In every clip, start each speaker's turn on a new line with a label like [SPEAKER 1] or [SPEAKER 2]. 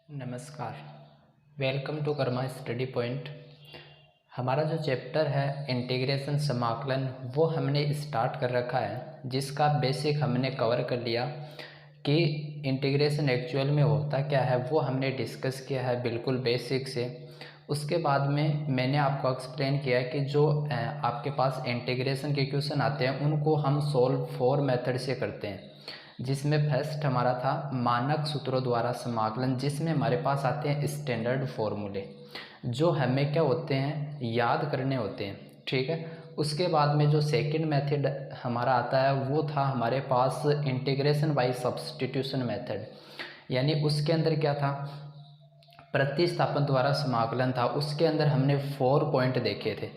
[SPEAKER 1] नमस्कार। Welcome to Karma study point. हमारा जो चैप्टर है इंटीग्रेशन समाकलन वो हमने स्टार्ट कर रखा है, जिसका बेसिक हमने कवर कर लिया कि इंटीग्रेशन एक्चुअल में होता क्या है वो हमने डिस्कस किया है बिल्कुल बेसिक से। उसके बाद में मैंने आपको एक्सप्लेन किया कि जो आपके पास इंटीग्रेशन के क्वेश्चन आते हैं उनको हम सोल्व 4 मेथड से करते हैं, जिसमें फर्स्ट हमारा था मानक सूत्रों द्वारा समाकलन, जिसमें हमारे पास आते हैं स्टैंडर्ड फॉर्मूले जो हमें क्या होते हैं याद करने होते हैं। ठीक है। उसके बाद में जो सेकंड मेथड हमारा आता है वो था हमारे पास इंटीग्रेशन बाय सब्स्टिट्यूशन मेथड, यानी उसके अंदर क्या था प्रतिस्थापन द्वारा समाकलन था। उसके अंदर हमने 4 पॉइंट देखे थे।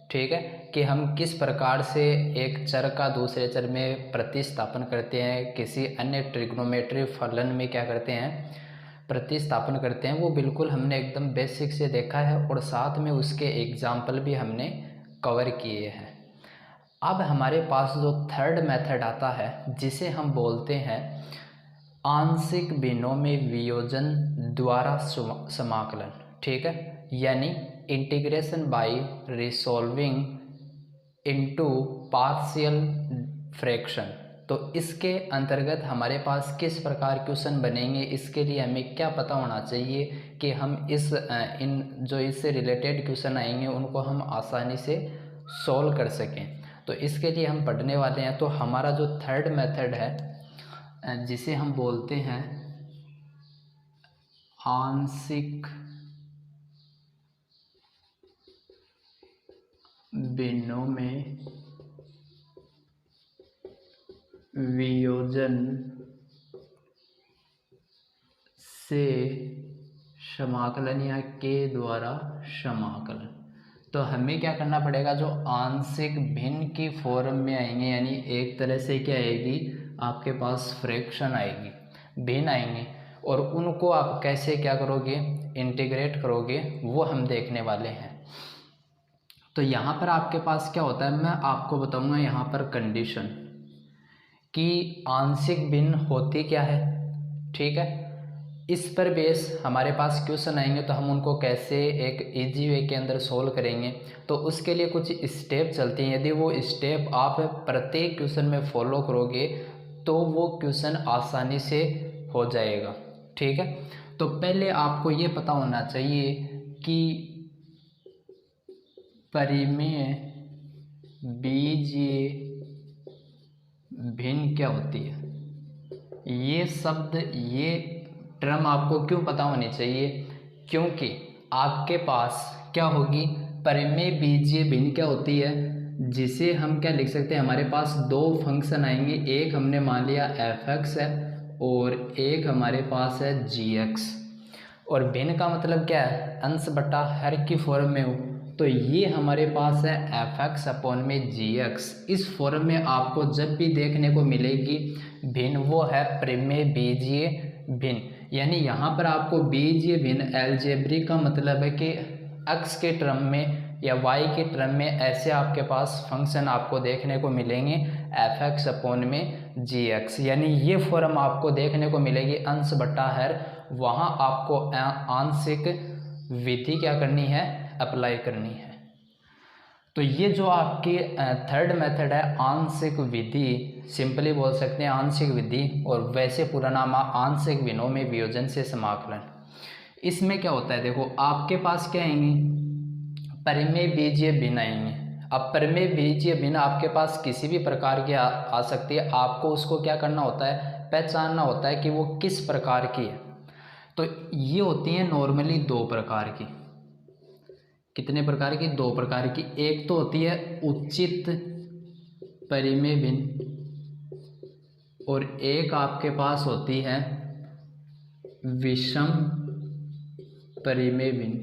[SPEAKER 1] ठीक है, कि हम किस प्रकार से एक चर का दूसरे चर में प्रतिस्थापन करते हैं, किसी अन्य ट्रिग्नोमेट्री फलन में क्या करते हैं प्रतिस्थापन करते हैं, वो बिल्कुल हमने एकदम बेसिक से देखा है और साथ में उसके एग्जाम्पल भी हमने कवर किए हैं। अब हमारे पास जो थर्ड मेथड आता है जिसे हम बोलते हैं आंशिक विनोमी वियोजन द्वारा समाकलन। ठीक है, यानी integration by resolving into partial fraction. तो इसके अंतर्गत हमारे पास किस प्रकार क्वेश्चन बनेंगे, इसके लिए हमें क्या पता होना चाहिए कि हम इन जो इससे रिलेटेड क्वेश्चन आएंगे उनको हम आसानी से सॉल्व कर सकें। तो इसके लिए हम पढ़ने वाले हैं। तो हमारा जो थर्ड मेथड है जिसे हम बोलते हैं आंशिक विनोमी वियोजन से समाकलन या के द्वारा समाकलन। तो हमें क्या करना पड़ेगा, जो आंशिक भिन्न की फॉर्म में आएंगे, यानी एक तरह से क्या आएगी आपके पास फ्रैक्शन आएगी, भिन्न आएंगे, और उनको आप कैसे क्या करोगे इंटीग्रेट करोगे वो हम देखने वाले हैं। तो यहाँ पर आपके पास क्या होता है, मैं आपको बताऊंगा यहाँ पर कंडीशन कि आंशिक भिन्न होती क्या है। ठीक है, इस पर बेस हमारे पास क्वेश्चन आएंगे तो हम उनको कैसे एक इजी वे के अंदर सोल्व करेंगे। तो उसके लिए कुछ स्टेप चलती हैं, यदि वो स्टेप आप प्रत्येक क्वेश्चन में फॉलो करोगे तो वो क्वेश्चन आसानी से हो जाएगा। ठीक है, तो पहले आपको ये पता होना चाहिए कि परिमेय बीजीय भिन्न क्या होती है। ये शब्द ये टर्म आपको क्यों पता होनी चाहिए, क्योंकि आपके पास क्या होगी परिमेय बीजीय भिन्न क्या होती है, जिसे हम क्या लिख सकते हैं, हमारे पास दो फंक्शन आएंगे, एक हमने मान लिया f(x) है और एक हमारे पास है g(x). और भिन्न का मतलब क्या है, अंश बटा हर की फॉर्म में हो। तो ये हमारे पास है f(x) अपॉन में g(x). इस फॉर्म में आपको जब भी देखने को मिलेगी भिन्न वो है परिमेय बीजीय भिन्न, यानी यहाँ पर आपको बीजीय भिन्न अलजेब्रिक का मतलब है कि x के टर्म में या y के टर्म में ऐसे आपके पास फंक्शन आपको देखने को मिलेंगे f(x) अपॉन में g(x), यानी ये फॉर्म आपको देखने को मिलेगी अंश बटा हर। वहाँ आपको आंशिक विधि क्या करनी है, अप्लाई करनी है। तो ये जो आपकी थर्ड मेथड है आंशिक विधि, सिंपली बोल सकते हैं आंशिक विधि, और वैसे पूरा नाम आंशिक विनोमी वियोजन से समाकलन। इसमें क्या होता है, देखो आपके पास क्या आएंगे परिमेय बीजीय भिन्न आएंगे। अब परिमेय बीजीय भिन्न आपके पास किसी भी प्रकार की आ सकती है, आपको उसको क्या करना होता है, पहचानना होता है कि वो किस प्रकार की है। तो ये होती है नॉर्मली दो प्रकार की। कितने प्रकार की, दो प्रकार की। एक तो होती है उचित परिमेय भिन्न और एक आपके पास होती है विषम परिमेय भिन्न।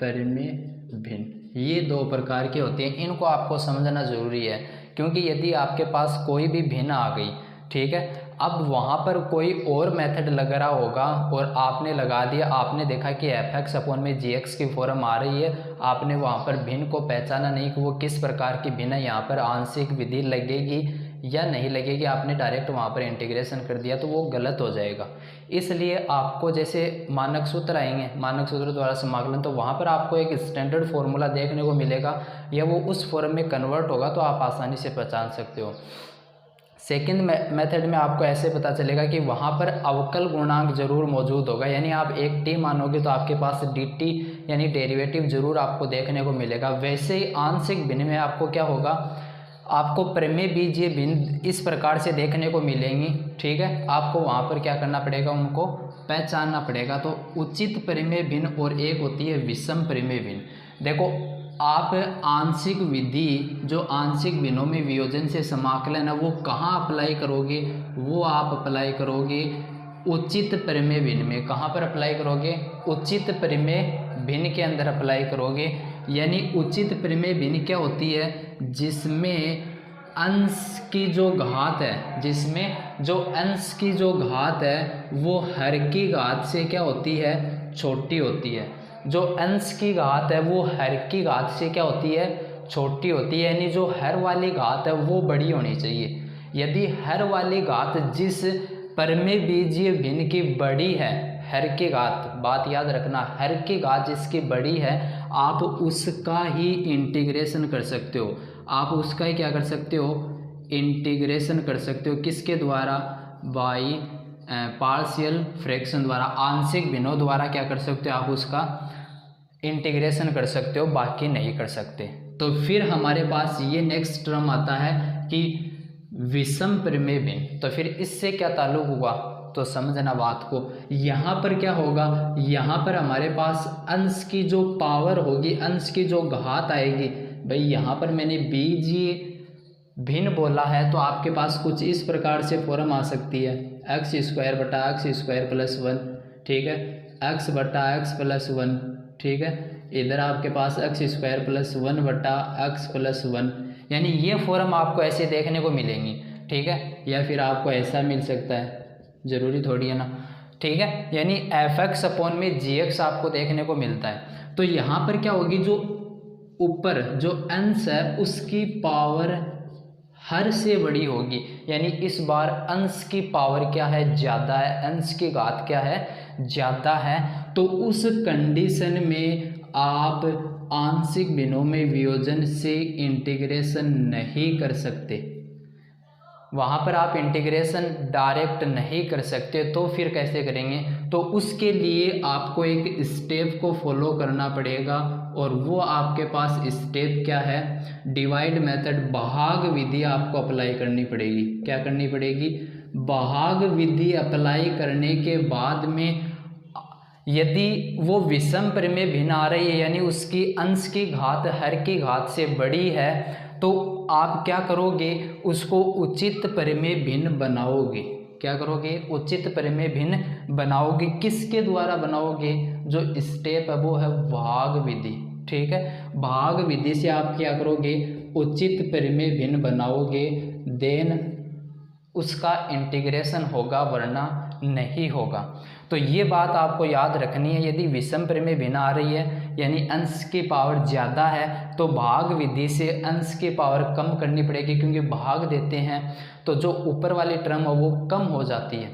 [SPEAKER 1] परिमेय भिन्न ये दो प्रकार की होती हैं, इनको आपको समझना जरूरी है, क्योंकि यदि आपके पास कोई भी भिन्न आ गई, ठीक है, अब वहाँ पर कोई और मेथड लग रहा होगा और आपने लगा दिया, आपने देखा कि f(x) अपॉन में g(x) की फॉर्म आ रही है, आपने वहाँ पर भिन्न को पहचाना नहीं कि वो किस प्रकार की भिन्न है, यहाँ पर आंशिक विधि लगेगी या नहीं लगेगी, आपने डायरेक्ट वहाँ पर इंटीग्रेशन कर दिया तो वो गलत हो जाएगा। इसलिए आपको जैसे मानक सूत्र आएंगे, मानक सूत्र द्वारा समाकलन, तो वहाँ पर आपको एक स्टैंडर्ड फार्मूला देखने को मिलेगा या वो उस फॉर्म में कन्वर्ट होगा तो आप आसानी से पहचान सकते हो। सेकंड मेथड में आपको ऐसे पता चलेगा कि वहाँ पर अवकल गुणांक जरूर मौजूद होगा, यानी आप एक टी मानोगे तो आपके पास dt यानी डेरिवेटिव जरूर आपको देखने को मिलेगा। वैसे ही आंशिक भिन्न में आपको क्या होगा, आपको प्रमेय बीजीय भिन्न इस प्रकार से देखने को मिलेंगी, ठीक है। आपको वहाँ पर क्या करना पड़ेगा, उनको पहचानना पड़ेगा। तो उचित प्रमेय भिन्न और एक होती है विषम प्रमेय भिन्न। देखो आप आंशिक विधि जो आंशिक भिन्नों में वियोजन से समाकलन है वो कहाँ अप्लाई करोगे, वो आप अप्लाई करोगे उचित प्रमेय भिन्न में। कहाँ पर अप्लाई करोगे, उचित प्रमेय भिन्न के अंदर अप्लाई करोगे। यानी उचित प्रमेय भिन्न क्या होती है, जिसमें अंश की जो घात है, जिसमें जो अंश की जो घात है वो हर की घात से क्या होती है, छोटी होती है। जो अंश की घात है वो हर की घात से क्या होती है, छोटी होती है। यानी जो हर वाली घात है वो बड़ी होनी चाहिए। यदि हर वाली घात जिस प्रमेय बीजीय भिन्न की बड़ी है, हर की घात, बात याद रखना, हर की घात जिसकी बड़ी है आप उसका ही इंटीग्रेशन कर सकते हो। आप उसका ही क्या कर सकते हो, इंटीग्रेशन कर सकते हो। किसके द्वारा, बाई पार्शियल फ्रैक्शन द्वारा, आंशिक भिन्नों द्वारा क्या कर सकते हो, आप उसका इंटीग्रेशन कर सकते हो, बाकी नहीं कर सकते। तो फिर हमारे पास ये नेक्स्ट टर्म आता है कि विषम प्रमेय भिन्न। तो फिर इससे क्या ताल्लुक हुआ, तो समझना बात को। यहाँ पर क्या होगा, यहाँ पर हमारे पास अंश की जो पावर होगी, अंश की जो घात आएगी, भाई यहाँ पर मैंने बीजीय भिन्न बोला है तो आपके पास कुछ इस प्रकार से फॉर्म आ सकती है, एक्स स्क्वायर बटा एक्स स्क्वायर प्लस 1, ठीक है, एक्स बटा एक्स प्लस 1, ठीक है। इधर आपके पास एक्स स्क्वायर प्लस 1 बटा एक्स प्लस 1, यानी ये फॉर्म आपको ऐसे देखने को मिलेंगी, ठीक है। या फिर आपको ऐसा मिल सकता है, ज़रूरी थोड़ी है ना, ठीक है। यानी एफ एक्स अपॉन में जी एक्स आपको देखने को मिलता है। तो यहाँ पर क्या होगी, जो ऊपर जो अंश है उसकी पावर हर से बड़ी होगी, यानी इस बार अंश की पावर क्या है, ज़्यादा है, अंश की घात क्या है, ज़्यादा है। तो उस कंडीशन में आप आंशिक भिन्नों में वियोजन से इंटीग्रेशन नहीं कर सकते, वहाँ पर आप इंटीग्रेशन डायरेक्ट नहीं कर सकते। तो फिर कैसे करेंगे, तो उसके लिए आपको एक स्टेप को फॉलो करना पड़ेगा, और वो आपके पास स्टेप क्या है, डिवाइड मेथड, भाग विधि आपको अप्लाई करनी पड़ेगी। क्या करनी पड़ेगी, भाग विधि अप्लाई करने के बाद में यदि वो विषम प्रमेय भिन्न आ रही है, यानी उसकी अंश की घात हर की घात से बड़ी है, तो आप क्या करोगे, उसको उचित प्रमेय भिन्न बनाओगे। क्या करोगे, उचित प्रमेय भिन्न बनाओगे। किसके द्वारा बनाओगे, जो स्टेप है वो है भाग विधि, ठीक है। भाग विधि से आप क्या करोगे, उचित प्रमेय भिन्न बनाओगे, देन उसका इंटीग्रेशन होगा, वरना नहीं होगा। तो ये बात आपको याद रखनी है। यदि विषम प्रमेय भिन्न आ रही है, यानी अंश की पावर ज़्यादा है, तो भाग विधि से अंश की पावर कम करनी पड़ेगी, क्योंकि भाग देते हैं तो जो ऊपर वाली टर्म है वो कम हो जाती है।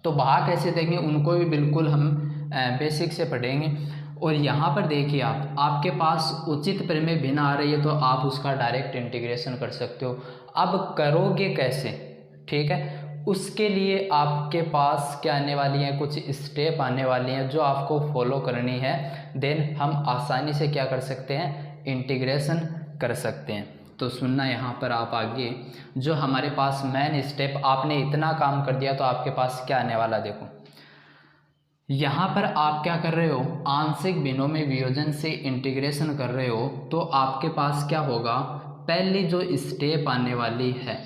[SPEAKER 1] तो भाग कैसे देंगे, उनको भी बिल्कुल हम बेसिक से पढ़ेंगे। और यहाँ पर देखिए आपके पास उचित प्रमेय भिन्न आ रही है तो आप उसका डायरेक्ट इंटीग्रेशन कर सकते हो। अब करोगे कैसे, ठीक है, उसके लिए आपके पास क्या आने वाली हैं, कुछ स्टेप आने वाली हैं जो आपको फॉलो करनी है। देन हम आसानी से क्या कर सकते हैं, इंटीग्रेशन कर सकते हैं। तो सुनना यहाँ पर आप आगे, जो हमारे पास मेन स्टेप, आपने इतना काम कर दिया तो आपके पास क्या आने वाला, देखो यहाँ पर आप क्या कर रहे हो, आंशिक भिन्नों में वियोजन से इंटीग्रेशन कर रहे हो। तो आपके पास क्या होगा, पहली जो स्टेप आने वाली है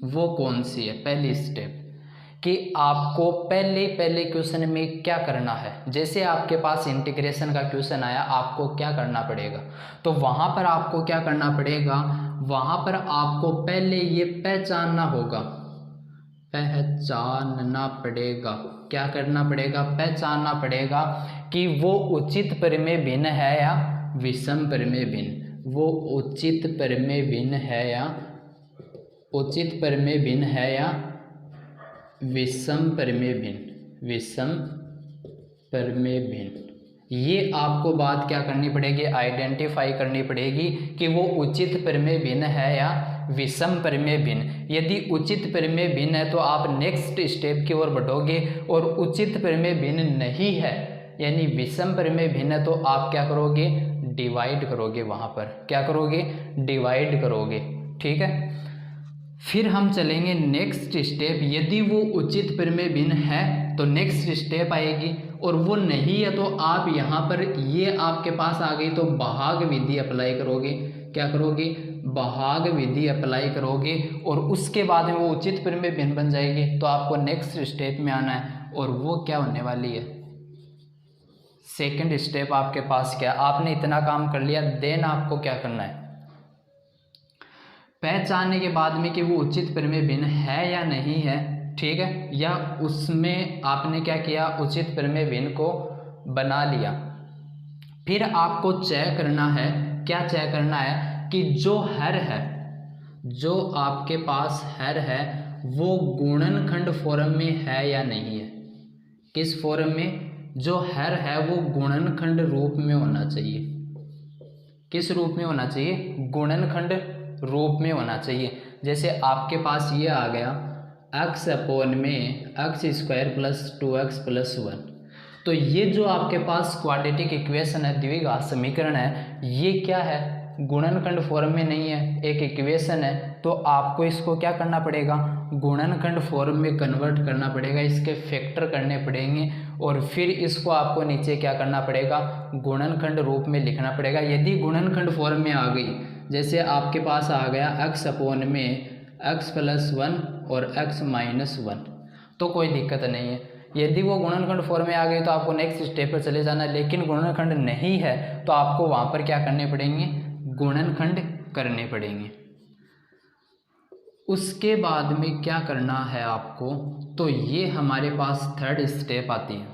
[SPEAKER 1] वो कौन सी है, पहली स्टेप, कि आपको पहले क्वेश्चन में क्या करना है। जैसे आपके पास इंटीग्रेशन का क्वेश्चन आया, आपको क्या करना पड़ेगा, तो वहाँ पर आपको क्या करना पड़ेगा, वहाँ पर आपको पहले ये पहचानना होगा, पहचानना पड़ेगा, क्या करना पड़ेगा, पहचानना पड़ेगा कि वो उचित प्रमेय भिन्न है या विषम प्रमेय भिन्न, वो उचित प्रमेय भिन्न है या उचित परिमेय भिन्न है या विषम परिमेय भिन्न, विषम परिमेय भिन्न। ये आपको बात क्या करनी पड़ेगी, आइडेंटिफाई करनी पड़ेगी कि वो उचित परिमेय भिन्न है या विषम परिमेय भिन्न। यदि उचित परिमेय भिन्न है तो आप नेक्स्ट स्टेप की ओर बढ़ोगे, और उचित परिमेय भिन्न नहीं है यानी विषम परिमेय भिन्न है तो आप क्या करोगे, डिवाइड करोगे, वहाँ पर क्या करोगे, डिवाइड करोगे। ठीक है, फिर हम चलेंगे नेक्स्ट स्टेप। यदि वो उचित परिमेय भिन्न है तो नेक्स्ट स्टेप आएगी, और वो नहीं है तो आप यहाँ पर ये आपके पास आ गई तो भाग विधि अप्लाई करोगे। क्या करोगे, भाग विधि अप्लाई करोगे, और उसके बाद में वो उचित परिमेय भिन्न बन जाएगी। तो आपको नेक्स्ट स्टेप में आना है, और वो क्या होने वाली है, सेकंड स्टेप आपके पास क्या, आपने इतना काम कर लिया, देन आपको क्या करना है, पहचानने के बाद में कि वो उचित परिमेय भिन्न है या नहीं है। ठीक है, या उसमें आपने क्या किया, उचित परिमेय भिन्न को बना लिया। फिर आपको चेक करना है, क्या चेक करना है कि जो हर है, जो आपके पास हर है वो गुणनखंड फॉर्म में है या नहीं है। किस फॉर्म में, जो हर है वो गुणनखंड रूप में होना चाहिए। किस रूप में होना चाहिए, गुणनखंड रूप में होना चाहिए। जैसे आपके पास ये आ गया x अपॉन में x square plus 2x plus 1, तो ये जो आपके पास क्वाड्रेटिक इक्वेशन है, द्विघात समीकरण है, ये क्या है, गुणनखंड फॉर्म में नहीं है, एक इक्वेशन है। तो आपको इसको क्या करना पड़ेगा, गुणनखंड फॉर्म में कन्वर्ट करना पड़ेगा, इसके फैक्टर करने पड़ेंगे, और फिर इसको आपको नीचे क्या करना पड़ेगा, गुणनखंड रूप में लिखना पड़ेगा। यदि गुणनखंड फॉर्म में आ गई, जैसे आपके पास आ गया x अपॉन में x प्लस 1 और x माइनस 1, तो कोई दिक्कत नहीं है। यदि वो गुणनखंड फॉर्म में आ गई तो आपको नेक्स्ट स्टेप पर चले जाना, लेकिन गुणनखंड नहीं है तो आपको वहाँ पर क्या करने पड़ेंगे, गुणनखंड करने पड़ेंगे। उसके बाद में क्या करना है आपको, तो ये हमारे पास थर्ड स्टेप आती है।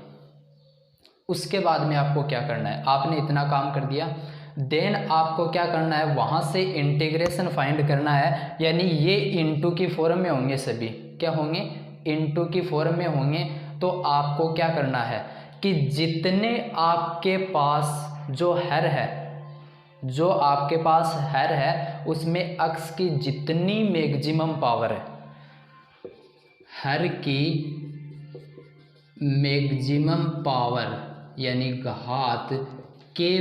[SPEAKER 1] उसके बाद में आपको क्या करना है, आपने इतना काम कर दिया, देन आपको क्या करना है, वहाँ से इंटीग्रेशन फाइंड करना है, यानी ये इनटू की फॉर्म में होंगे, सभी क्या होंगे, इनटू की फॉर्म में होंगे। तो आपको क्या करना है कि जितने आपके पास जो हर है, जो आपके पास हर है उसमें x की जितनी मैक्सिमम पावर है, हर की मैक्सिमम पावर यानी घात के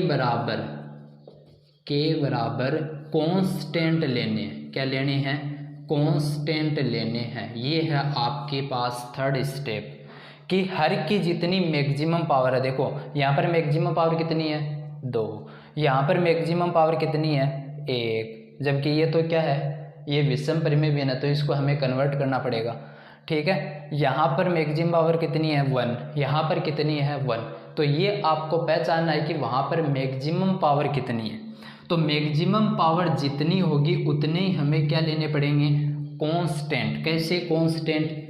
[SPEAKER 1] बराबर कांस्टेंट लेने हैं। क्या लेने हैं, कांस्टेंट लेने हैं। ये है आपके पास थर्ड स्टेप कि हर की जितनी मैक्सिमम पावर है, देखो यहाँ पर मैक्सिमम पावर कितनी है, 2, यहाँ पर मैक्सिमम पावर कितनी है, 1, जबकि ये तो क्या है, ये विषम परिमेय भिन्न है तो इसको हमें कन्वर्ट करना पड़ेगा। ठीक है, यहाँ पर मैक्सिमम पावर कितनी है, 1, यहाँ पर कितनी है, 1, तो ये आपको पहचानना है कि वहाँ पर मैक्सिमम पावर कितनी है। तो मैक्सिमम पावर जितनी होगी उतने ही हमें क्या लेने पड़ेंगे, कांस्टेंट। कैसे constant,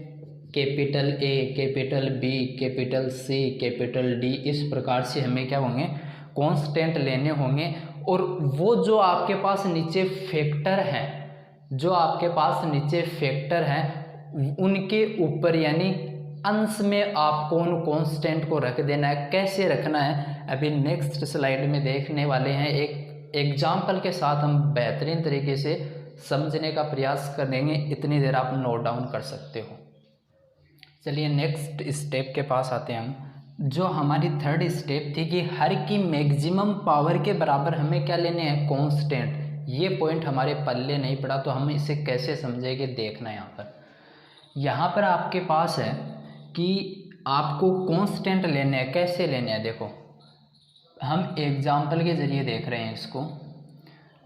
[SPEAKER 1] capital A, capital B, capital C, capital D, इस प्रकार से हमें क्या होंगे, कांस्टेंट लेने होंगे। और वो जो आपके पास नीचे फैक्टर हैं, जो आपके पास नीचे फैक्टर हैं उनके ऊपर यानी अंश में आपको उन कांस्टेंट को रख देना है। कैसे रखना है अभी नेक्स्ट स्लाइड में देखने वाले हैं। एक एग्जाम्पल के साथ हम बेहतरीन तरीके से समझने का प्रयास करेंगे, इतनी देर आप नोट डाउन कर सकते हो। चलिए नेक्स्ट स्टेप के पास आते हैं हम। जो हमारी थर्ड स्टेप थी कि हर की मैक्सिमम पावर के बराबर हमें क्या लेने हैं, कांस्टेंट। ये पॉइंट हमारे पल्ले नहीं पड़ा तो हम इसे कैसे समझेंगे, देखना यहाँ पर आपके पास है कि आपको कांस्टेंट लेने हैं। कैसे लेने हैं, देखो हम एग्जाम्पल के ज़रिए देख रहे हैं इसको।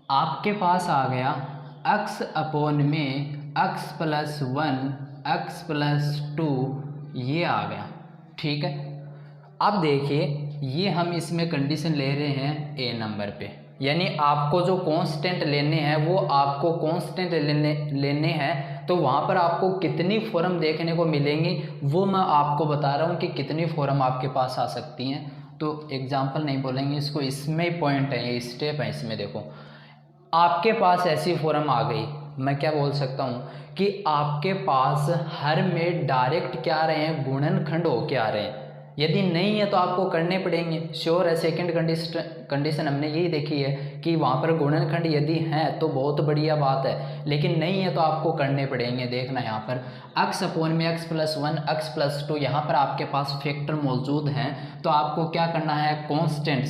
[SPEAKER 1] आपके पास आ गया x अपॉन में x प्लस 1, x प्लस 2, ये आ गया। ठीक है, अब देखिए ये हम इसमें कंडीशन ले रहे हैं a नंबर पे, यानी आपको जो कांस्टेंट लेने हैं वो आपको कांस्टेंट लेने हैं। तो वहाँ पर आपको कितनी फॉर्म देखने को मिलेंगी वो मैं आपको बता रहा हूँ कि कितनी फॉर्म आपके पास आ सकती हैं। तो एग्जाम्पल नहीं बोलेंगे इसको, इसमें पॉइंट है, ये स्टेप है। इसमें देखो आपके पास ऐसी फॉर्म आ गई मैं क्या बोल सकता हूँ कि आपके पास हर में डायरेक्ट क्या आ रहे हैं, गुणनखंड होके आ रहे हैं। यदि नहीं है तो आपको करने पड़ेंगे, श्योर है। सेकंड कंडीशन हमने यही देखी है कि वहाँ पर गुणनखंड यदि है तो बहुत बढ़िया बात है, लेकिन नहीं है तो आपको करने पड़ेंगे। देखना यहाँ पर x अपोन में x+1 x+2 यहाँ पर आपके पास फैक्टर मौजूद हैं, तो आपको क्या करना है, कांस्टेंट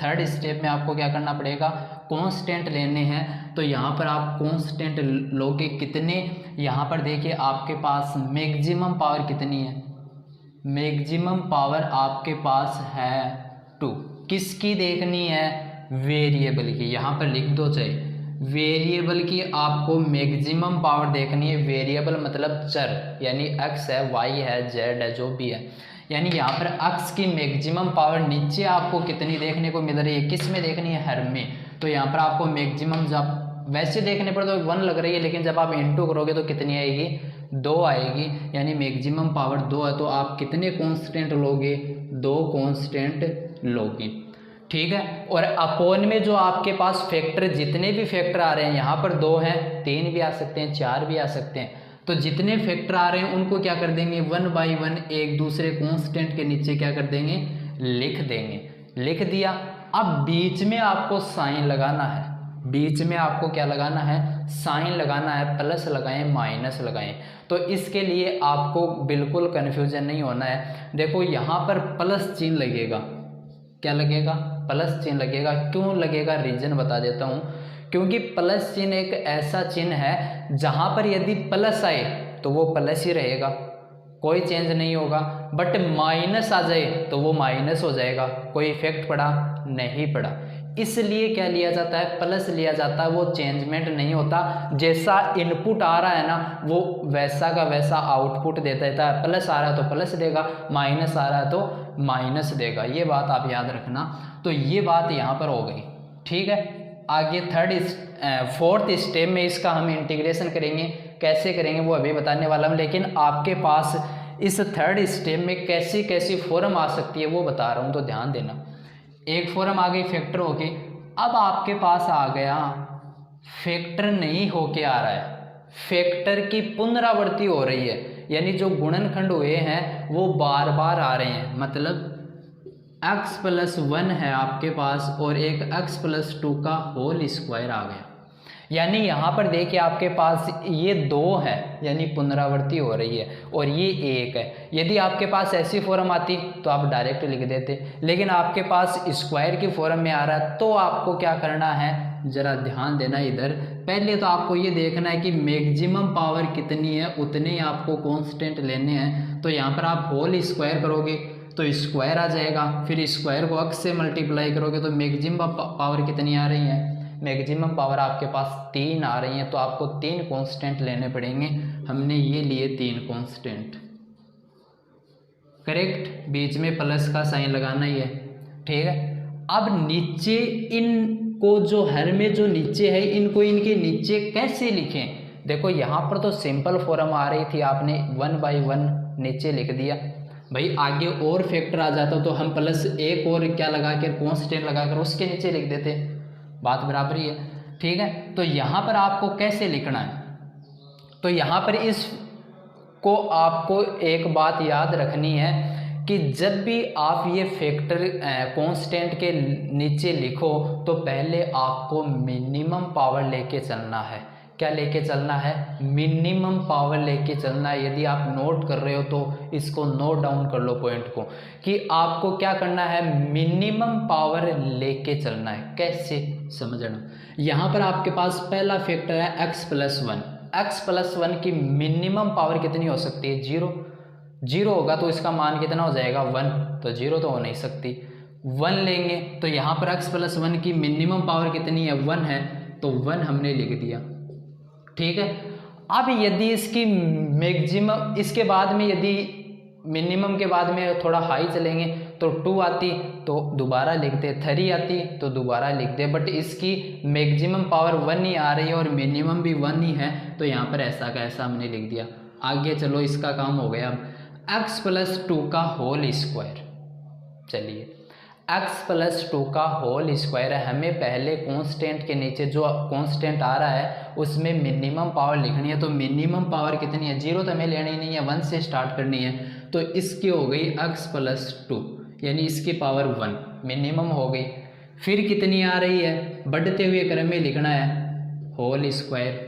[SPEAKER 1] थर्ड स्टेप में आपको क्या करना पड़ेगा, कांस्टेंट लेने हैं। तो यहाँ पर आप कांस्टेंट लोगे कितने, यहाँ पर देखिए आपके पास मैक्सिमम पावर कितनी है, मैक्सिमम पावर आपके पास है 2। किसकी देखनी है, वेरिएबल की। यहाँ पर लिख दो चाहे, वेरिएबल की आपको मैक्सिमम पावर देखनी है। वेरिएबल मतलब चर, यानी x है, y है, z है, जो भी है। यानी यहाँ पर x की मैक्सिमम पावर नीचे आपको कितनी देखने को मिल रही है, किस में देखनी है, हर में। तो यहाँ पर आपको मैक्सिमम, जब वैसे देखने पर तो 1 लग रही है, लेकिन जब आप इंटू करोगे तो कितनी आएगी, 2 आएगी। यानी मैक्सिमम पावर 2 है, तो आप कितने कांस्टेंट लोगे, 2 कांस्टेंट लोगे। ठीक है। और अपोन में जो आपके पास फैक्टर, जितने भी फैक्टर आ रहे हैं, यहाँ पर 2 हैं, 3 भी आ सकते हैं, 4 भी आ सकते हैं। तो जितने फैक्टर आ रहे हैं उनको क्या कर देंगे, 1 बाई 1 एक दूसरे कांस्टेंट के नीचे क्या कर देंगे, लिख देंगे। लिख दिया। अब बीच में आपको साइन लगाना है, बीच में आपको क्या लगाना है, साइन लगाना है। प्लस लगाएं, माइनस लगाएं। तो इसके लिए आपको बिल्कुल कन्फ्यूजन नहीं होना है। देखो यहाँ पर प्लस चिन्ह लगेगा, क्या लगेगा, प्लस चिन्ह लगेगा। क्यों लगेगा, रीजन बता देता हूँ। क्योंकि प्लस चिन्ह एक ऐसा चिन्ह है जहाँ पर यदि प्लस आए तो वो प्लस ही रहेगा, कोई चेंज नहीं होगा। बट माइनस आ जाए तो वो माइनस हो जाएगा, कोई इफेक्ट पड़ा नहीं पड़ा। इसलिए क्या लिया जाता है, प्लस लिया जाता है। वो चेंजमेंट नहीं होता, जैसा इनपुट आ रहा है ना वो वैसा का वैसा आउटपुट देता है। प्लस आ रहा है तो प्लस देगा, माइनस आ रहा है तो माइनस देगा। ये बात आप याद रखना। तो ये बात यहाँ पर हो गई। ठीक है। आगे फोर्थ स्टेप में इसका हम इंटीग्रेशन करेंगे। कैसे करेंगे वो अभी बताने वाला हूँ, लेकिन आपके पास इस थर्ड स्टेप में कैसी कैसी फॉर्म आ सकती है वो बता रहा हूँ, तो ध्यान देना। एक फॉर्म आ गई फैक्टर होके। अब आपके पास आ गया फैक्टर नहीं होके आ रहा है, फैक्टर की पुनरावृत्ति हो रही है। यानी जो गुणनखंड हुए हैं वो बार बार आ रहे हैं। मतलब x+1 है आपके पास और एक x+2 का होल स्क्वायर आ गया। यानी यहाँ पर देखिए आपके पास ये 2 है, यानी पुनरावृत्ति हो रही है, और ये 1 है। यदि आपके पास ऐसी फॉर्म आती तो आप डायरेक्ट लिख देते, लेकिन आपके पास स्क्वायर की फॉर्म में आ रहा है। तो आपको क्या करना है, जरा ध्यान देना इधर। पहले तो आपको ये देखना है कि मैक्सिमम पावर कितनी है, उतने ही आपको कांस्टेंट लेने हैं। तो यहाँ पर आप होल स्क्वायर करोगे तो स्क्वायर आ जाएगा, फिर स्क्वायर को x से मल्टीप्लाई करोगे तो मैक्सिमम पावर कितनी आ रही है, मैक्सिमम पावर आपके पास 3 आ रही है। तो आपको 3 कांस्टेंट लेने पड़ेंगे। हमने ये लिए 3 कांस्टेंट, करेक्ट। बीच में प्लस का साइन लगाना ही है। ठीक है। अब नीचे इनको जो हर में जो नीचे है, इनको इनके नीचे कैसे लिखें। देखो यहाँ पर तो सिंपल फॉर्म आ रही थी, आपने 1 बाई 1 नीचे लिख दिया। भाई आगे और फैक्टर आ जाता तो हम प्लस एक और क्या लगा कर, कांस्टेंट लगा कर उसके नीचे लिख देते, बात बराबर ही है। ठीक है। तो यहाँ पर आपको कैसे लिखना है, तो यहाँ पर इसको आपको एक बात याद रखनी है कि जब भी आप ये फैक्टर कांस्टेंट के नीचे लिखो तो पहले आपको मिनिमम पावर लेके चलना है। क्या लेके चलना है, मिनिमम पावर लेके चलना है। यदि आप नोट कर रहे हो तो इसको नोट डाउन कर लो पॉइंट को, कि आपको क्या करना है, मिनिमम पावर लेके चलना है। कैसे समझना, यहाँ पर आपके पास पहला फैक्टर है x+1। x+1 की मिनिमम पावर कितनी हो सकती है, 0। 0 होगा तो इसका मान कितना हो जाएगा, 1। तो 0 तो हो नहीं सकती, 1 लेंगे। तो यहाँ पर x+1 की मिनिमम पावर कितनी है, 1 है, तो 1 हमने लिख दिया। ठीक है। अब यदि इसकी मैक्सिमम, इसके बाद में यदि मिनिमम के बाद में थोड़ा हाई चलेंगे तो 2 आती तो दोबारा लिखते, 3 आती तो दोबारा लिखते। बट इसकी मैक्सिमम पावर 1 ही आ रही है और मिनिमम भी 1 ही है, तो यहाँ पर ऐसा का ऐसा हमने लिख दिया। आगे चलो, इसका काम हो गया। x+2 का होल स्क्वायर, चलिए x प्लस 2 का होल स्क्वायर है। हमें पहले कांस्टेंट के नीचे जो कांस्टेंट आ रहा है उसमें मिनिमम पावर लिखनी है। तो मिनिमम पावर कितनी है, 0 तो हमें लेनी नहीं है, 1 से स्टार्ट करनी है। तो इसकी हो गई x प्लस 2 यानी इसकी पावर 1 मिनिमम हो गई। फिर कितनी आ रही है, बढ़ते हुए क्रम में लिखना है होल स्क्वायर।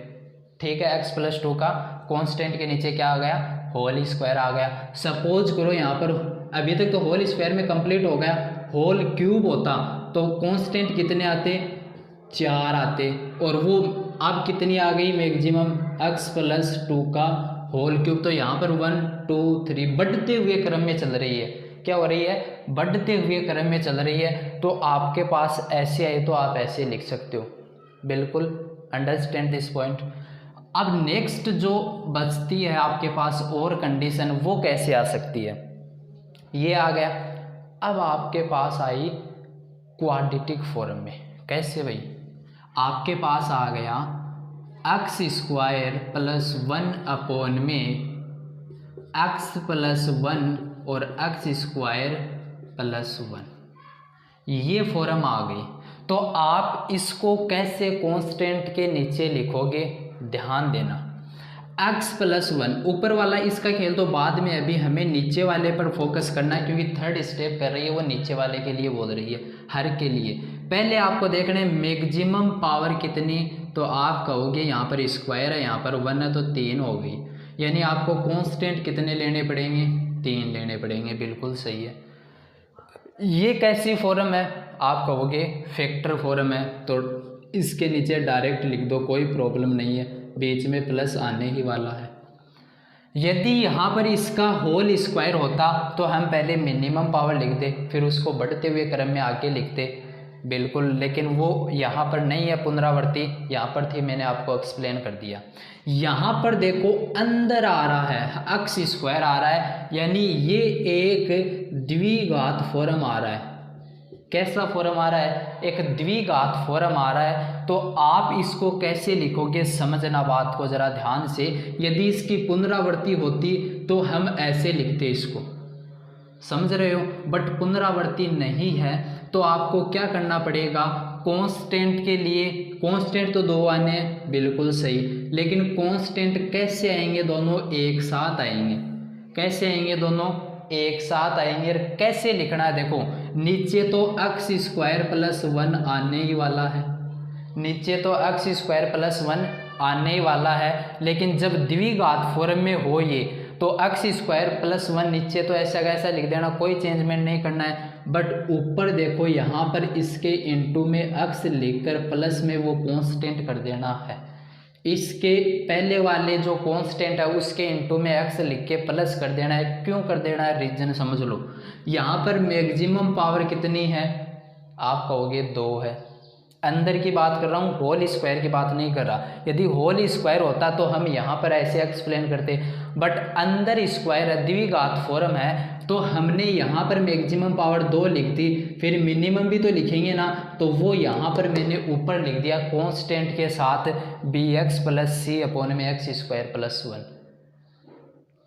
[SPEAKER 1] ठीक है, x प्लस 2 का कांस्टेंट के नीचे क्या आ गया, होल स्क्वायर आ गया। सपोज करो यहाँ पर अभी तक तो होल स्क्वायर में कंप्लीट हो गया, होल क्यूब होता तो कांस्टेंट कितने आते, 4 आते, और वो अब कितनी आ गई मैक्सिमम, x प्लस 2 का होल क्यूब। तो यहाँ पर 1 2 3 बढ़ते हुए क्रम में चल रही है। क्या हो रही है, बढ़ते हुए क्रम में चल रही है। तो आपके पास ऐसे आए तो आप ऐसे लिख सकते हो, बिल्कुल अंडरस्टैंड दिस पॉइंट। अब नेक्स्ट जो बचती है आपके पास और कंडीशन, वो कैसे आ सकती है, ये आ गया। अब आपके पास आई क्वाड्रेटिक फॉर्म में। कैसे भाई, आपके पास आ गया x स्क्वायर प्लस 1 अपॉन में x प्लस 1 और x स्क्वायर प्लस 1, ये फॉर्म आ गई। तो आप इसको कैसे कांस्टेंट के नीचे लिखोगे, ध्यान देना। x प्लस 1 ऊपर वाला इसका खेल तो बाद में, अभी हमें नीचे वाले पर फोकस करना है क्योंकि थर्ड स्टेप कर रही है वो नीचे वाले के लिए बोल रही है, हर के लिए। पहले आपको देखना है मैक्सिमम पावर कितनी, तो आप कहोगे यहाँ पर स्क्वायर है, यहाँ पर 1 है तो 3 हो गई। यानी आपको कांस्टेंट कितने लेने पड़ेंगे, 3 लेने पड़ेंगे, बिल्कुल सही है। ये कैसी फॉर्म है, आप कहोगे फैक्टर फॉर्म है, तो इसके नीचे डायरेक्ट लिख दो, कोई प्रॉब्लम नहीं है, बीच में प्लस आने ही वाला है। यदि यहाँ पर इसका होल स्क्वायर होता तो हम पहले मिनिमम पावर लिख दे, फिर उसको बढ़ते हुए क्रम में आके लिखते, बिल्कुल। लेकिन वो यहाँ पर नहीं है, पुनरावृत्ति यहाँ पर थी, मैंने आपको एक्सप्लेन कर दिया। यहाँ पर देखो अंदर आ रहा है x स्क्वायर आ रहा है, यानी ये एक द्विघात फॉर्म आ रहा है। कैसा फॉर्म आ रहा है, एक द्विघात फॉर्म आ रहा है। तो आप इसको कैसे लिखोगे, समझना बात को जरा ध्यान से। यदि इसकी पुनरावृत्ति होती तो हम ऐसे लिखते इसको, समझ रहे हो, बट पुनरावृत्ति नहीं है तो आपको क्या करना पड़ेगा, कांस्टेंट के लिए, कांस्टेंट तो 2 आने हैं, बिल्कुल सही, लेकिन कांस्टेंट कैसे आएंगे, दोनों एक साथ आएंगे। कैसे आएंगे, दोनों एक साथ आएंगे। और कैसे लिखना है, देखो नीचे तो x स्क्वायर प्लस 1 आने ही वाला है, नीचे तो x स्क्वायर प्लस 1 आने ही वाला है, लेकिन जब द्विघात फॉर्म में हो ये तो x स्क्वायर प्लस 1 नीचे तो ऐसा कैसा लिख देना, कोई चेंजमेंट नहीं करना है। बट ऊपर देखो यहाँ पर इसके इनटू में x लिखकर प्लस में वो कांस्टेंट कर देना है। इसके पहले वाले जो कांस्टेंट है उसके इनटू में x लिख के प्लस कर देना है। क्यों कर देना है, रीजन समझ लो। यहाँ पर मैक्सिमम पावर कितनी है, आप कहोगे 2 है। अंदर की बात कर रहा हूँ, होल स्क्वायर की बात नहीं कर रहा। यदि होल स्क्वायर होता तो हम यहाँ पर ऐसे एक्सप्लेन करते, बट अंदर स्क्वायर है, द्विघात फॉर्म है, तो हमने यहाँ पर मैक्सिमम पावर 2 लिख दी, फिर मिनिमम भी तो लिखेंगे ना, तो वो यहाँ पर मैंने ऊपर लिख दिया कांस्टेंट के साथ bx प्लस सी अपॉन में x स्क्वायर प्लस 1।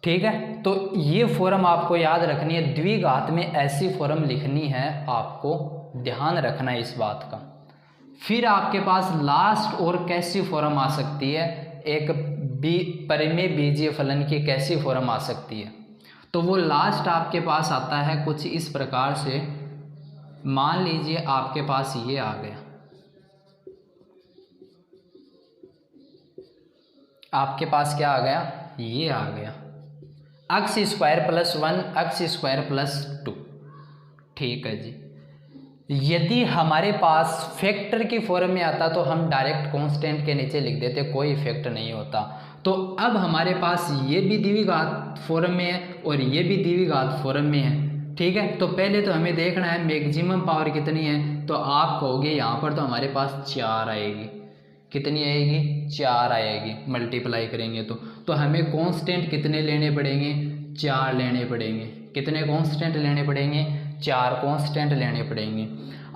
[SPEAKER 1] ठीक है, तो ये फॉर्म आपको याद रखनी है, द्विघात में ऐसी फॉर्म लिखनी है, आपको ध्यान रखना है इस बात का। फिर आपके पास लास्ट और कैसी फॉर्म आ सकती है, एक परिमेय बीजीय फलन की कैसी फॉर्म आ सकती है, तो वो लास्ट आपके पास आता है कुछ इस प्रकार से। मान लीजिए आपके पास ये आ गया, आपके पास क्या आ गया, ये आ गया x square plus 1 x square plus 2। ठीक है जी। यदि हमारे पास फैक्टर की फॉर्म में आता तो हम डायरेक्ट कांस्टेंट के नीचे लिख देते, कोई इफेक्ट नहीं होता। तो अब हमारे पास ये भी द्विघात फॉर्म में है और ये भी द्विघात फॉर्म में है। ठीक है, तो पहले तो हमें देखना है मैक्सिमम पावर कितनी है, तो आप कहोगे यहाँ पर तो हमारे पास 4 आएगी। कितनी आएगी, 4 आएगी, मल्टीप्लाई करेंगे तो हमें कांस्टेंट कितने लेने पड़ेंगे, 4 लेने पड़ेंगे। कितने कांस्टेंट लेने पड़ेंगे, 4 कांस्टेंट लेने पड़ेंगे।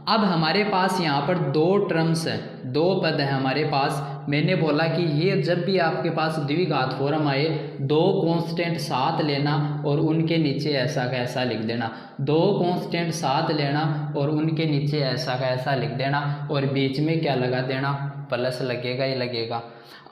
[SPEAKER 1] अब हमारे पास यहाँ पर 2 टर्म्स है, 2 पद है हमारे पास, मैंने बोला कि ये जब भी आपके पास द्विघात फॉर्म आए, दो कांस्टेंट साथ लेना और उनके नीचे ऐसा का ऐसा लिख देना, दो कांस्टेंट साथ लेना और उनके नीचे ऐसा का ऐसा लिख देना, और बीच में क्या लगा देना, प्लस लगेगा ही लगेगा।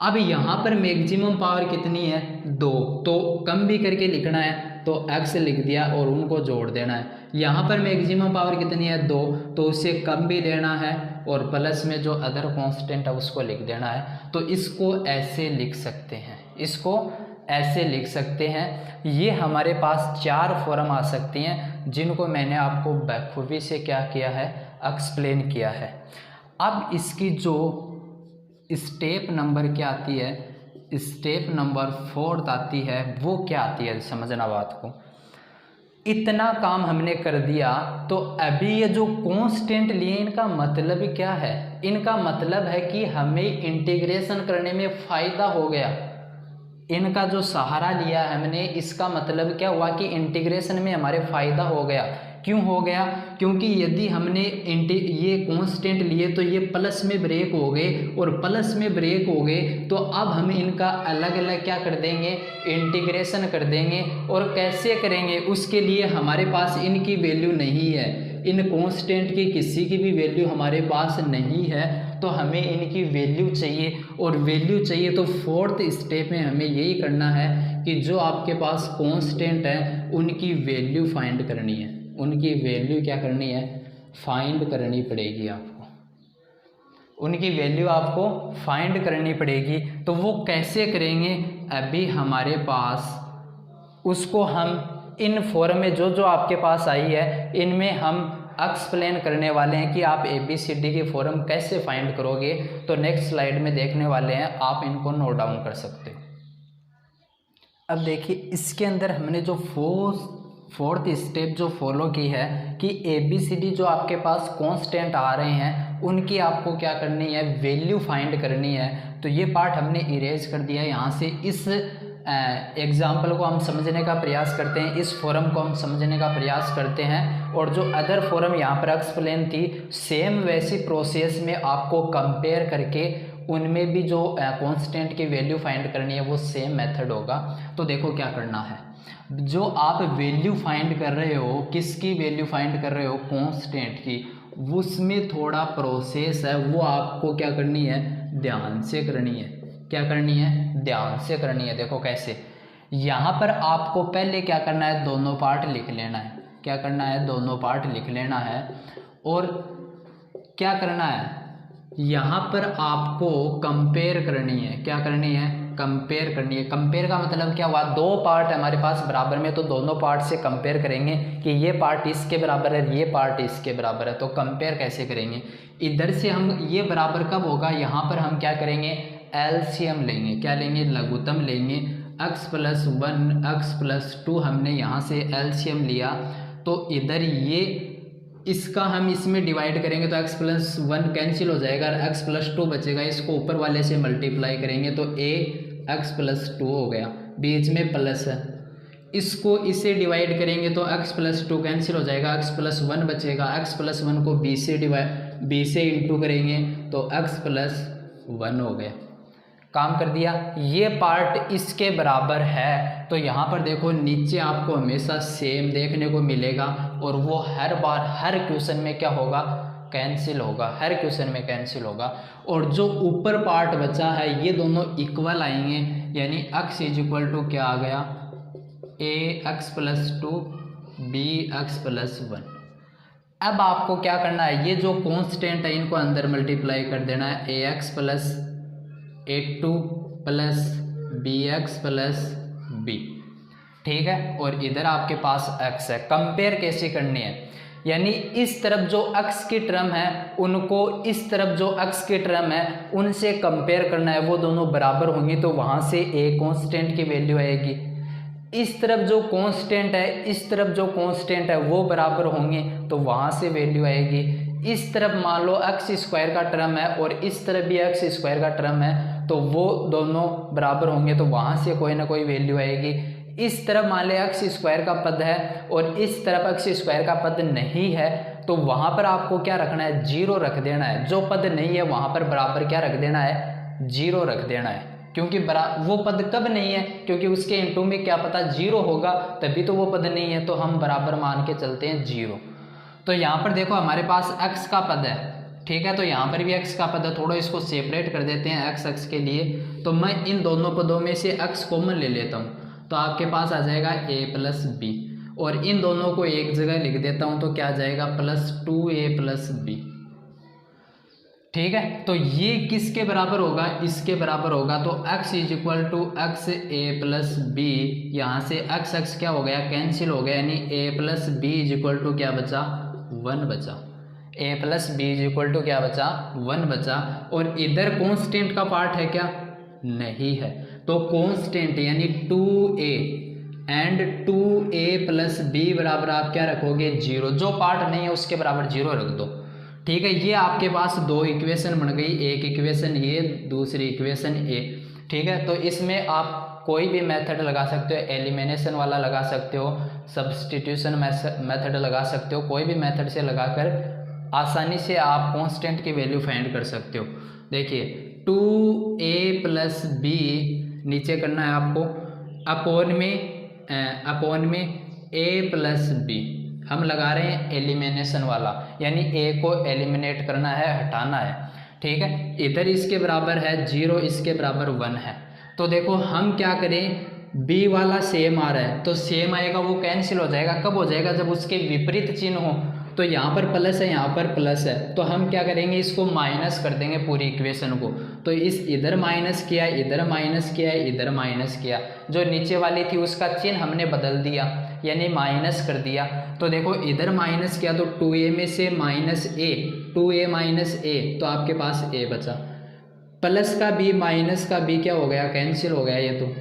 [SPEAKER 1] अब यहाँ पर मैक्सिमम पावर कितनी है, 2, तो कम भी करके लिखना है तो x लिख दिया और उनको जोड़ देना है। यहाँ पर मैक्सिमम पावर कितनी है, 2, तो उससे कम भी लेना है और प्लस में जो अदर कांस्टेंट है उसको लिख देना है। तो इसको ऐसे लिख सकते हैं, इसको ऐसे लिख सकते हैं। ये हमारे पास 4 फॉर्म आ सकती हैं जिनको मैंने आपको बखूबी से क्या किया है, एक्सप्लेन किया है। अब इसकी जो स्टेप नंबर क्या आती है, स्टेप नंबर 4 आती है, वो क्या आती है, समझना बात को। इतना काम हमने कर दिया तो अभी ये जो कांस्टेंट लिए इनका मतलब क्या है, इनका मतलब है कि हमें इंटीग्रेशन करने में फ़ायदा हो गया। इनका जो सहारा लिया हमने, इसका मतलब क्या हुआ कि इंटीग्रेशन में हमारे फ़ायदा हो गया। क्यों हो गया, क्योंकि यदि हमने ये कांस्टेंट लिए तो ये प्लस में ब्रेक हो गए, और प्लस में ब्रेक हो गए तो अब हम इनका अलग अलग क्या कर देंगे, इंटीग्रेशन कर देंगे। और कैसे करेंगे, उसके लिए हमारे पास इनकी वैल्यू नहीं है, इन कांस्टेंट की किसी की भी वैल्यू हमारे पास नहीं है, तो हमें इनकी वैल्यू चाहिए। और वैल्यू चाहिए तो 4th स्टेप में हमें यही करना है कि जो आपके पास कांस्टेंट है उनकी वैल्यू फाइंड करनी है, उनकी वैल्यू क्या करनी है, फाइंड करनी पड़ेगी आपको, उनकी वैल्यू आपको फाइंड करनी पड़ेगी। तो वो कैसे करेंगे, अभी हमारे पास उसको हम इन फॉर्म में जो जो आपके पास आई है इनमें हम एक्सप्लेन करने वाले हैं कि आप ABCD के फॉर्म कैसे फाइंड करोगे। तो नेक्स्ट स्लाइड में देखने वाले हैं, आप इनको नोट डाउन कर सकते हो। अब देखिए इसके अंदर हमने जो 4th स्टेप जो फॉलो की है कि ABCD जो आपके पास कांस्टेंट आ रहे हैं उनकी आपको क्या करनी है, वैल्यू फाइंड करनी है। तो ये पार्ट हमने इरेज कर दिया यहाँ से। इस एग्जाम्पल को हम समझने का प्रयास करते हैं, इस फॉर्म को हम समझने का प्रयास करते हैं, और जो अदर फॉर्म यहाँ पर एक्सप्लेन थी सेम वैसी प्रोसेस में आपको कंपेयर करके उनमें भी जो कांस्टेंट की वैल्यू फाइंड करनी है वो सेम मेथड होगा। तो देखो क्या करना है, जो आप वैल्यू फाइंड कर रहे हो, किसकी वैल्यू फाइंड कर रहे हो, कांस्टेंट की, उसमें थोड़ा प्रोसेस है वो आपको क्या करनी है, ध्यान से करनी है। क्या करनी है, ध्यान से करनी है। देखो कैसे, यहाँ पर आपको पहले क्या करना है, दोनों पार्ट लिख लेना है। क्या करना है, दोनों पार्ट लिख लेना है। और क्या करना है, यहाँ पर आपको कंपेयर करनी है। क्या करनी है, कंपेयर करनी है। कंपेयर का मतलब क्या हुआ, दो पार्ट हमारे पास बराबर में, तो दोनों पार्ट से कंपेयर करेंगे कि ये पार्ट इसके बराबर है, ये पार्ट इसके बराबर है। तो कंपेयर कैसे करेंगे, इधर से हम ये बराबर कब होगा, यहाँ पर हम क्या करेंगे, एलसीएम लेंगे। क्या लेंगे, लघुत्तम लेंगे। x + 1 x + 2 हमने यहाँ से एलसीएम लिया, तो इधर ये इसका हम इसमें डिवाइड करेंगे तो x + 1 कैंसिल हो जाएगा और x + 2 बचेगा। इसको ऊपर वाले से मल्टीप्लाई करेंगे तो x + 2 हो गया, बीच में प्लस है। इसको इसे डिवाइड करेंगे तो x + 2 कैंसिल हो जाएगा, x + 1 बचेगा। x + 1 को b से इंटू करेंगे तो x + 1 हो गया। काम कर दिया। ये पार्ट इसके बराबर है, तो यहाँ पर देखो नीचे आपको हमेशा सेम देखने को मिलेगा, और वो हर बार हर क्वेश्चन में क्या होगा, कैंसिल होगा, हर क्वेश्चन में कैंसिल होगा। और जो ऊपर पार्ट बचा है ये दोनों इक्वल आएंगे, यानी x = क्या आ गया, ax + 2 bx + 1। अब आपको क्या करना है, ये जो कांस्टेंट है इनको अंदर मल्टीप्लाई कर देना है, ax + a2 + bx + b, ठीक है। और इधर आपके पास x है। कंपेयर कैसे करनी है, यानी इस तरफ जो x की टर्म है उनको इस तरफ जो x की टर्म है उनसे कंपेयर करना है, वो दोनों बराबर होंगी तो वहाँ से a कांस्टेंट की वैल्यू आएगी। इस तरफ जो कांस्टेंट है, इस तरफ जो कांस्टेंट है वो बराबर होंगे तो वहाँ से वैल्यू आएगी। इस तरफ मान लो x² का टर्म है और इस तरफ भी x² का टर्म है, तो वो दोनों बराबर होंगे तो वहाँ से कोई ना कोई वैल्यू आएगी। इस तरफ मान ले x² का पद है और इस तरफ x² का पद नहीं है, तो वहाँ पर आपको क्या रखना है, 0 रख देना है। जो पद नहीं है वहाँ पर बराबर क्या रख देना है, 0 रख देना है, क्योंकि वो पद कब नहीं है, क्योंकि उसके इनटू में क्या पता 0 होगा, तभी तो वो पद नहीं है, तो हम बराबर मान के चलते हैं 0। तो यहाँ पर देखो हमारे पास x का पद है, ठीक है, तो यहाँ पर भी x का पद है, थोड़ा इसको सेपरेट कर देते हैं x के लिए। तो मैं इन दोनों पदों में से x कॉमन ले लेता हूँ, तो आपके पास आ जाएगा a प्लस बी, और इन दोनों को एक जगह लिख देता हूँ, तो क्या आ जाएगा प्लस 2a प्लस बी, ठीक है। तो ये किसके बराबर होगा, इसके बराबर होगा। तो x is equal to X A plus B, यहाँ से x क्या हो गया, कैंसिल हो गया, यानी a plus B is equal to क्या बचा, 1 बचा। a plus B is equal to क्या बचा, 1 बचा। और इधर कॉन्स्टेंट का पार्ट है क्या, नहीं है, तो कॉन्स्टेंट यानी 2a and 2a plus B बराबर आप क्या रखोगे, 0। जो पार्ट नहीं है उसके बराबर 0 रख दो, ठीक है। ये आपके पास दो इक्वेशन बन गई, एक इक्वेशन ये, दूसरी इक्वेशन ए, ठीक है। तो इसमें आप कोई भी मेथड लगा सकते हो, एलिमिनेशन वाला लगा सकते हो, सब्स्टिट्यूशन मेथड लगा सकते हो, कोई भी मेथड से लगाकर आसानी से आप कांस्टेंट की वैल्यू फाइंड कर सकते हो। देखिए 2a प्लस बी नीचे करना है आपको, अपॉन में a प्लस बी, हम लगा रहे हैं एलिमिनेशन वाला, यानी a को एलिमिनेट करना है, हटाना है, ठीक है। इधर इसके बराबर है 0, इसके बराबर 1 है। तो देखो हम क्या करें, b वाला सेम आ रहा है, तो सेम आएगा, वो कैंसिल हो जाएगा। कब हो जाएगा, जब उसके विपरीत चिन्ह हो। तो यहाँ पर प्लस है, यहाँ पर प्लस है, तो हम क्या करेंगे, इसको माइनस कर देंगे पूरी इक्वेशन को। तो इस इधर माइनस किया, इधर माइनस किया, इधर माइनस किया, जो नीचे वाली थी उसका चिन्ह हमने बदल दिया, यानी माइनस कर दिया। तो देखो इधर माइनस किया, तो 2a में से minus a, 2a minus a, तो आपके पास a बचा। प्लस का b माइनस का b क्या हो गया, कैंसिल हो गया ये तो।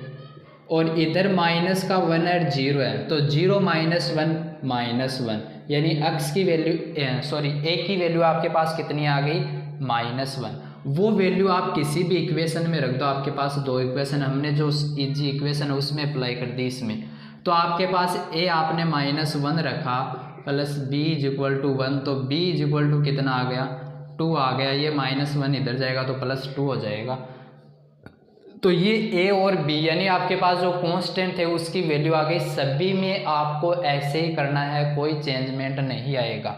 [SPEAKER 1] और इधर माइनस का 1 और 0 है, तो 0 माइनस 1 माइनस 1, यानी x की वैल्यू a की वैल्यू आपके पास कितनी आ गई, -1। वो वैल्यू आप किसी भी इक्वेशन में रख दो, आपके पास दो इक्वेशन, हमने जो इजी इक्वेशन है उसमें अप्लाई कर दी इसमें। तो आपके पास a आपने -1 रखा, plus b is equal to 1, तो b इज इक्वल टू कितना आ गया, 2 आ गया। ये -1 इधर जाएगा तो +2 हो जाएगा। तो ये a और b यानी आपके पास जो कांस्टेंट है उसकी वैल्यू आ गई। सभी में आपको ऐसे ही करना है, कोई चेंजमेंट नहीं आएगा।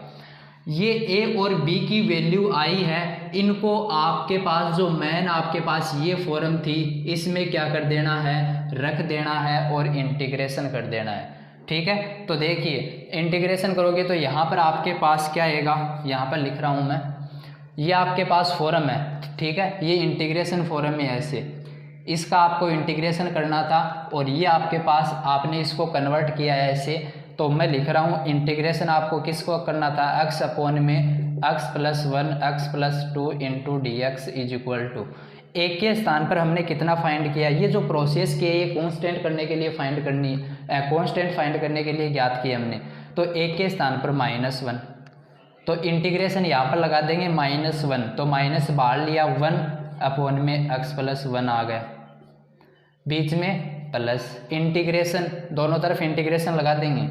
[SPEAKER 1] ये a और b की वैल्यू आई है, इनको आपके पास जो मेन आपके पास ये फॉर्म थी इसमें क्या कर देना है, रख देना है और इंटीग्रेशन कर देना है, ठीक है। तो देखिए इंटीग्रेशन करोगे तो यहाँ पर आपके पास क्या आएगा, यहाँ पर लिख रहा हूँ मैं, ये आपके पास फॉर्म है, ठीक है। ये इंटीग्रेशन फॉर्म है, ऐसे इसका आपको इंटीग्रेशन करना था, और ये आपके पास आपने इसको कन्वर्ट किया है ऐसे। तो मैं लिख रहा हूँ इंटीग्रेशन आपको किसको करना था, x अपॉन में x plus 1 x plus 2 into D X is equal to, एक के स्थान पर हमने कितना फाइंड किया। ये जो प्रोसेस की है ये कांस्टेंट करने के लिए फाइंड करनी है, कांस्टेंट फाइंड करने के लिए ज्ञात की हमने। तो एक के स्थान पर -1, तो इंटीग्रेशन यहाँ पर लगा देंगे -1, तो माइनस बाहर लिया, 1 अपॉन में x प्लस 1 आ गया, बीच में प्लस, इंटीग्रेशन दोनों तरफ इंटीग्रेशन लगा देंगे।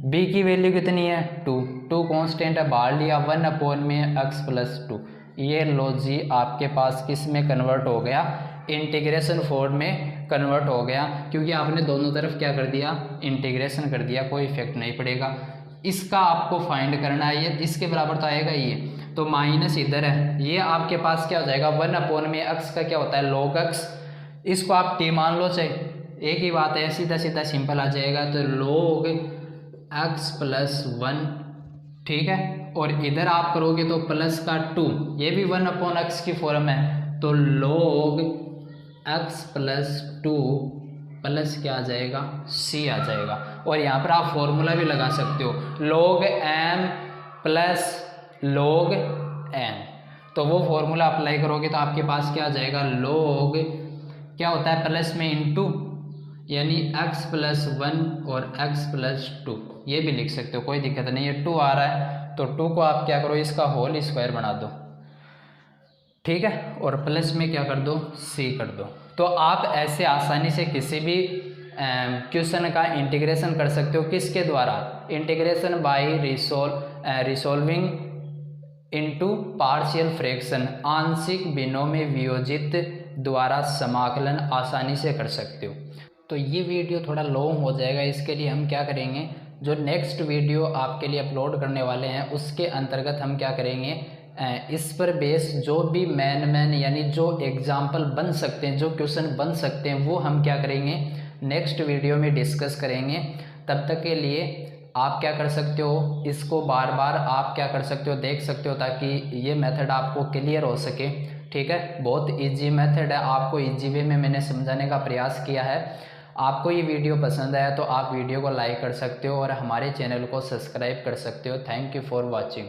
[SPEAKER 1] b की वैल्यू कितनी है, 2 कांस्टेंट है, बाहर लिया, 1 अपॉन में x प्लस 2। ये लो जी आपके पास किस में कन्वर्ट हो गया, इंटीग्रेशन फॉर्म में कन्वर्ट हो गया, क्योंकि आपने दोनों तरफ क्या कर दिया, इंटीग्रेशन कर दिया, कोई इफेक्ट नहीं पड़ेगा। इसका आपको फाइंड करना है, ये इसके बराबर तो आएगा ये, तो माइनस इधर है, ये आपके पास क्या हो जाएगा, 1 अपॉन में x का क्या होता है, log x, इसको आप t मान लो, चाहे एक ही बात है, सीधा सीधा सिंपल आ जाएगा। तो log x प्लस 1, ठीक है। और इधर आप करोगे तो प्लस का 2, ये भी 1 अपॉन x की फॉर्म है, तो log x प्लस 2 प्लस क्या आ जाएगा, c आ जाएगा। और यहाँ पर आप फॉर्मूला भी लगा सकते हो, log m plus log n, तो वो फॉर्मूला अप्लाई करोगे तो आपके पास क्या आ जाएगा, log क्या होता है, प्लस में इंटू, यानी x प्लस 1 और x प्लस 2, ये भी लिख सकते हो, कोई दिक्कत नहीं है। 2 आ रहा है तो 2 को आप क्या करो, इसका होल स्क्वायर बना दो, ठीक है, और प्लस में क्या कर दो, c कर दो। तो आप ऐसे आसानी से किसी भी क्वेश्चन का इंटीग्रेशन कर सकते हो, किसके द्वारा, integration by resolving into partial fraction, आंशिक बिनों में वियोजित द्वारा समाकलन आसानी से कर सकते हो। तो ये वीडियो थोड़ा लॉन्ग हो जाएगा, इसके लिए हम क्या करेंगे, जो नेक्स्ट वीडियो आपके लिए अपलोड करने वाले हैं उसके अंतर्गत हम क्या करेंगे, इस पर बेस जो भी मैन यानी जो एग्जाम्पल बन सकते हैं, जो क्वेश्चन बन सकते हैं, वो हम क्या करेंगे नेक्स्ट वीडियो में डिस्कस करेंगे। तब तक के लिए आप क्या कर सकते हो, इसको बार बार आप क्या कर सकते हो, देख सकते हो, ताकि ये मेथड आपको क्लियर हो सके। ठीक है, बहुत इजी मेथड है, आपको इजी वे में मैंने समझाने का प्रयास किया है। आपको ये वीडियो पसंद आया तो आप वीडियो को लाइक कर सकते हो और हमारे चैनल को सब्सक्राइब कर सकते हो। Thank you for watching.